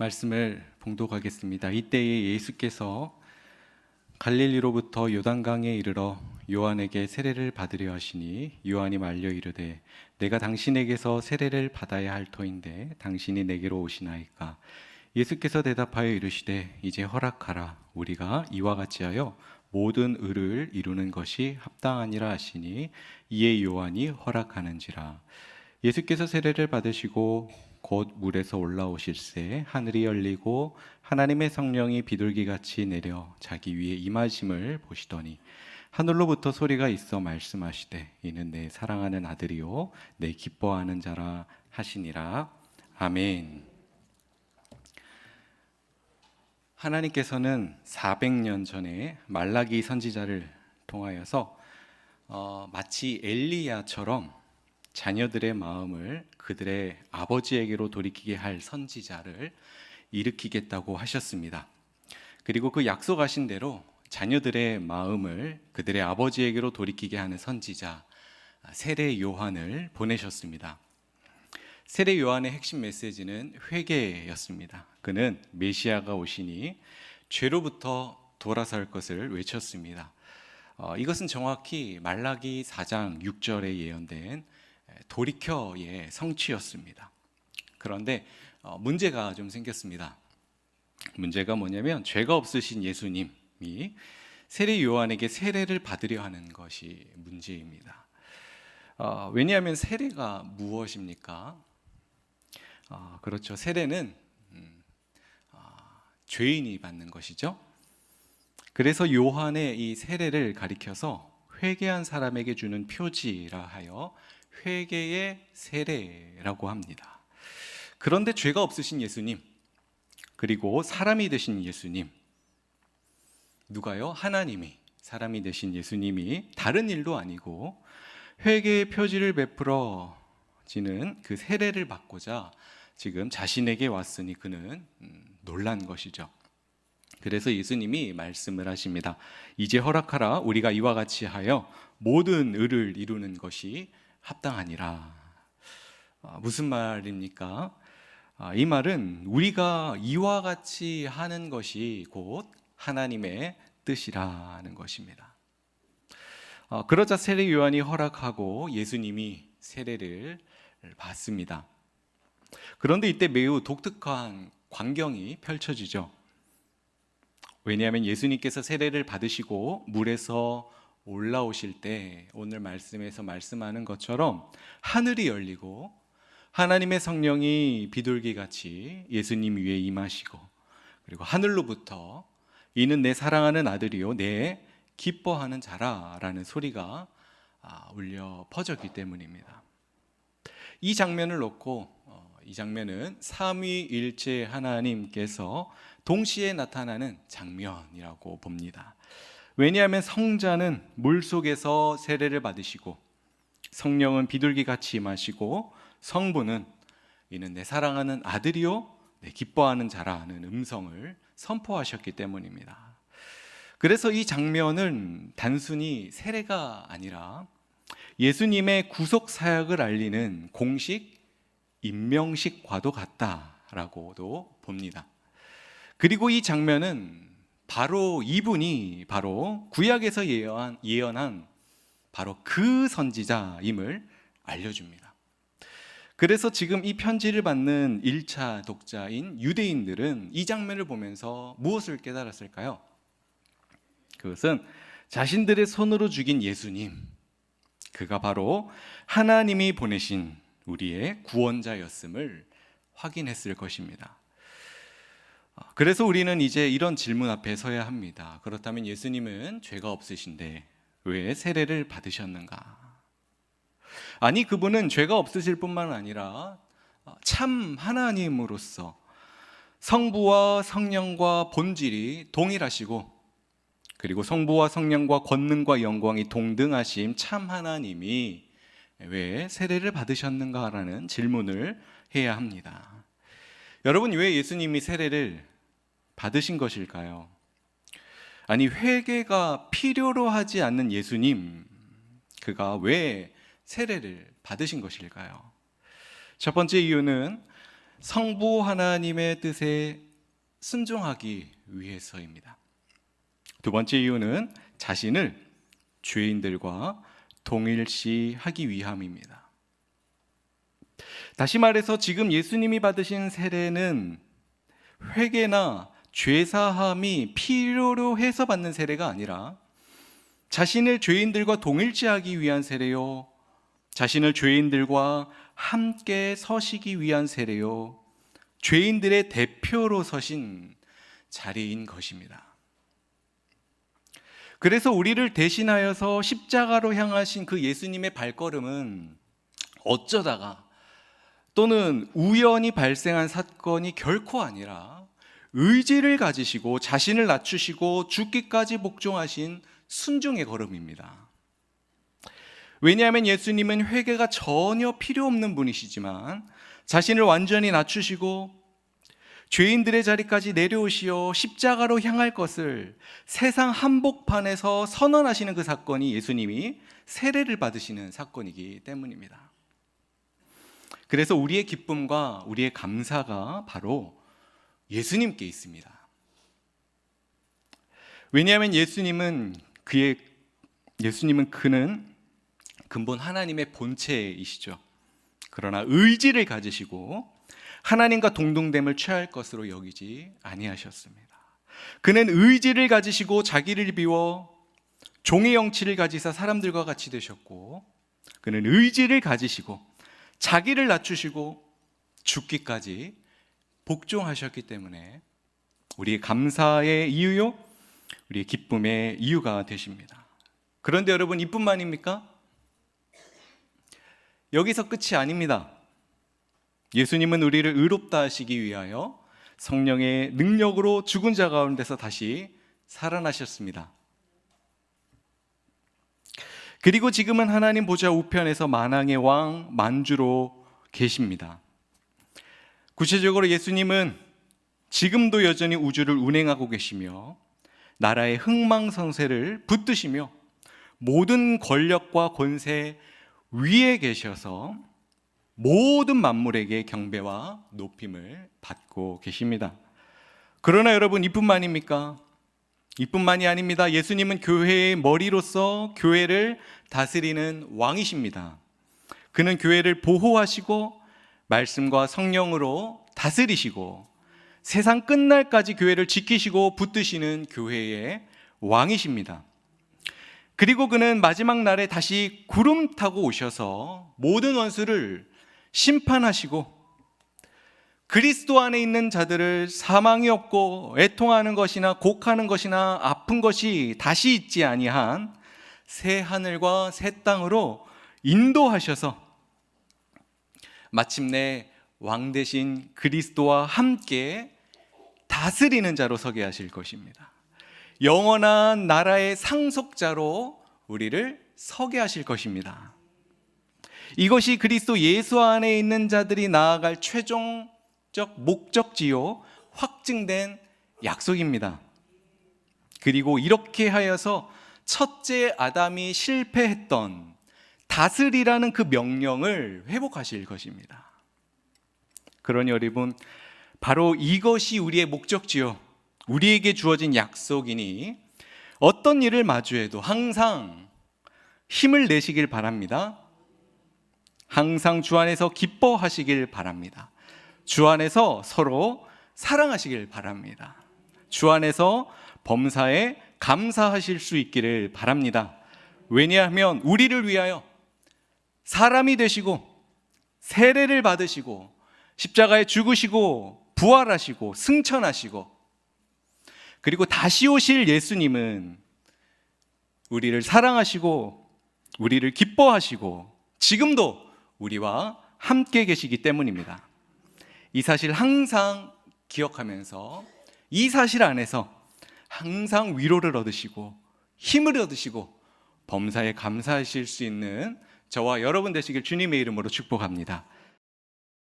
말씀을 봉독하겠습니다. 이때에 예수께서 갈릴리로부터 요단강에 이르러 요한에게 세례를 받으려 하시니 요한이 말려 이르되 내가 당신에게서 세례를 받아야 할 터인데 당신이 내게로 오시나이까. 예수께서 대답하여 이르시되 이제 허락하라. 우리가 이와 같이 하여 모든 의를 이루는 것이 합당하니라 하시니 이에 요한이 허락하는지라. 예수께서 세례를 받으시고 곧 물에서 올라오실새 하늘이 열리고 하나님의 성령이 비둘기같이 내려 자기 위에 임하심을 보시더니 하늘로부터 소리가 있어 말씀하시되 이는 내 사랑하는 아들이요 내 기뻐하는 자라 하시니라. 아멘. 하나님께서는 400년 전에 말라기 선지자를 통하여서 마치 엘리야처럼 자녀들의 마음을 그들의 아버지에게로 돌이키게 할 선지자를 일으키겠다고 하셨습니다. 그리고 그 약속하신 대로 자녀들의 마음을 그들의 아버지에게로 돌이키게 하는 선지자 세례 요한을 보내셨습니다. 세례 요한의 핵심 메시지는 회개였습니다. 그는 메시아가 오시니 죄로부터 돌아설 것을 외쳤습니다. 이것은 정확히 말라기 4장 6절에 예언된 돌이켜의 성취였습니다. 그런데 문제가 좀 생겼습니다. 문제가 뭐냐면 죄가 없으신 예수님이 세례 요한에게 세례를 받으려 하는 것이 문제입니다. 왜냐하면 세례가 무엇입니까? 그렇죠. 세례는 죄인이 받는 것이죠. 그래서 요한의 이 세례를 가리켜서 회개한 사람에게 주는 표지라 하여 회개의 세례라고 합니다. 그런데 죄가 없으신 예수님, 그리고 사람이 되신 예수님, 누가요? 하나님이 사람이 되신 예수님이 다른 일도 아니고 회개의 표지를 베풀어지는 그 세례를 받고자 지금 자신에게 왔으니 그는 놀란 것이죠. 그래서 예수님이 말씀을 하십니다. 이제 허락하라. 우리가 이와 같이 하여 모든 의를 이루는 것이 합당하니라. 무슨 말입니까? 이 말은 우리가 이와 같이 하는 것이 곧 하나님의 뜻이라는 것입니다. 그러자 세례 요한이 허락하고 예수님이 세례를 받습니다. 그런데 이때 매우 독특한 광경이 펼쳐지죠. 왜냐하면 예수님께서 세례를 받으시고 물에서 올라오실 때 오늘 말씀에서 말씀하는 것처럼 하늘이 열리고 하나님의 성령이 비둘기같이 예수님 위에 임하시고 그리고 하늘로부터 이는 내 사랑하는 아들이요 내 기뻐하는 자라라는 소리가 울려 퍼졌기 때문입니다. 이 장면을 놓고 이 장면은 삼위일체 하나님께서 동시에 나타나는 장면이라고 봅니다. 왜냐하면 성자는 물속에서 세례를 받으시고 성령은 비둘기같이 임하시고 성부는 이는 내 사랑하는 아들이요 내 기뻐하는 자라는 음성을 선포하셨기 때문입니다. 그래서 이 장면은 단순히 세례가 아니라 예수님의 구속 사역을 알리는 공식 임명식과도 같다라고도 봅니다. 그리고 이 장면은 바로 이분이 바로 구약에서 예언한 바로 그 선지자임을 알려줍니다. 그래서 지금 이 편지를 받는 1차 독자인 유대인들은 이 장면을 보면서 무엇을 깨달았을까요? 그것은 자신들의 손으로 죽인 예수님, 그가 바로 하나님이 보내신 우리의 구원자였음을 확인했을 것입니다. 그래서 우리는 이제 이런 질문 앞에 서야 합니다. 그렇다면 예수님은 죄가 없으신데 왜 세례를 받으셨는가? 아니, 그분은 죄가 없으실 뿐만 아니라 참 하나님으로서 성부와 성령과 본질이 동일하시고 그리고 성부와 성령과 권능과 영광이 동등하신 참 하나님이 왜 세례를 받으셨는가라는 질문을 해야 합니다. 여러분, 왜 예수님이 세례를 받으신 것일까요? 아니, 회개가 필요로 하지 않는 예수님, 그가 왜 세례를 받으신 것일까요? 첫 번째 이유는 성부 하나님의 뜻에 순종하기 위해서입니다. 두 번째 이유는 자신을 죄인들과 동일시하기 위함입니다. 다시 말해서 지금 예수님이 받으신 세례는 회개나 죄사함이 필요로 해서 받는 세례가 아니라 자신을 죄인들과 동일시하기 위한 세례요, 자신을 죄인들과 함께 서시기 위한 세례요, 죄인들의 대표로 서신 자리인 것입니다. 그래서 우리를 대신하여서 십자가로 향하신 그 예수님의 발걸음은 어쩌다가 또는 우연히 발생한 사건이 결코 아니라 의지를 가지시고 자신을 낮추시고 죽기까지 복종하신 순종의 걸음입니다. 왜냐하면 예수님은 회개가 전혀 필요 없는 분이시지만 자신을 완전히 낮추시고 죄인들의 자리까지 내려오시어 십자가로 향할 것을 세상 한복판에서 선언하시는 그 사건이 예수님이 세례를 받으시는 사건이기 때문입니다. 그래서 우리의 기쁨과 우리의 감사가 바로 예수님께 있습니다. 왜냐하면 예수님은 그는 근본 하나님의 본체이시죠. 그러나 의지를 가지시고 하나님과 동등됨을 취할 것으로 여기지 아니하셨습니다. 그는 의지를 가지시고 자기를 비워 종의 영치를 가지사 사람들과 같이 되셨고, 그는 의지를 가지시고 자기를 낮추시고 죽기까지 복종하셨기 때문에 우리의 감사의 이유요, 우리의 기쁨의 이유가 되십니다. 그런데 여러분, 이뿐만입니까? 여기서 끝이 아닙니다. 예수님은 우리를 의롭다 하시기 위하여 성령의 능력으로 죽은 자 가운데서 다시 살아나셨습니다. 그리고 지금은 하나님 보좌 우편에서 만왕의 왕 만주로 계십니다. 구체적으로 예수님은 지금도 여전히 우주를 운행하고 계시며 나라의 흥망성쇠를 붙드시며 모든 권력과 권세 위에 계셔서 모든 만물에게 경배와 높임을 받고 계십니다. 그러나 여러분, 이뿐만입니까? 이뿐만이 아닙니다. 예수님은 교회의 머리로서 교회를 다스리는 왕이십니다. 그는 교회를 보호하시고 말씀과 성령으로 다스리시고 세상 끝날까지 교회를 지키시고 붙드시는 교회의 왕이십니다. 그리고 그는 마지막 날에 다시 구름 타고 오셔서 모든 원수를 심판하시고 그리스도 안에 있는 자들을 사망이 없고 애통하는 것이나 곡하는 것이나 아픈 것이 다시 있지 아니한 새 하늘과 새 땅으로 인도하셔서 마침내 왕 대신 그리스도와 함께 다스리는 자로 서게 하실 것입니다. 영원한 나라의 상속자로 우리를 서게 하실 것입니다. 이것이 그리스도 예수 안에 있는 자들이 나아갈 최종적 목적지요, 확증된 약속입니다. 그리고 이렇게 하여서 첫째 아담이 실패했던 다스리라는 그 명령을 회복하실 것입니다. 그러니 여러분, 바로 이것이 우리의 목적지요, 우리에게 주어진 약속이니 어떤 일을 마주해도 항상 힘을 내시길 바랍니다. 항상 주 안에서 기뻐하시길 바랍니다. 주 안에서 서로 사랑하시길 바랍니다. 주 안에서 범사에 감사하실 수 있기를 바랍니다. 왜냐하면 우리를 위하여 사람이 되시고 세례를 받으시고 십자가에 죽으시고 부활하시고 승천하시고 그리고 다시 오실 예수님은 우리를 사랑하시고 우리를 기뻐하시고 지금도 우리와 함께 계시기 때문입니다. 이 사실 항상 기억하면서 이 사실 안에서 항상 위로를 얻으시고 힘을 얻으시고 범사에 감사하실 수 있는 저와 여러분 되시길 주님의 이름으로 축복합니다.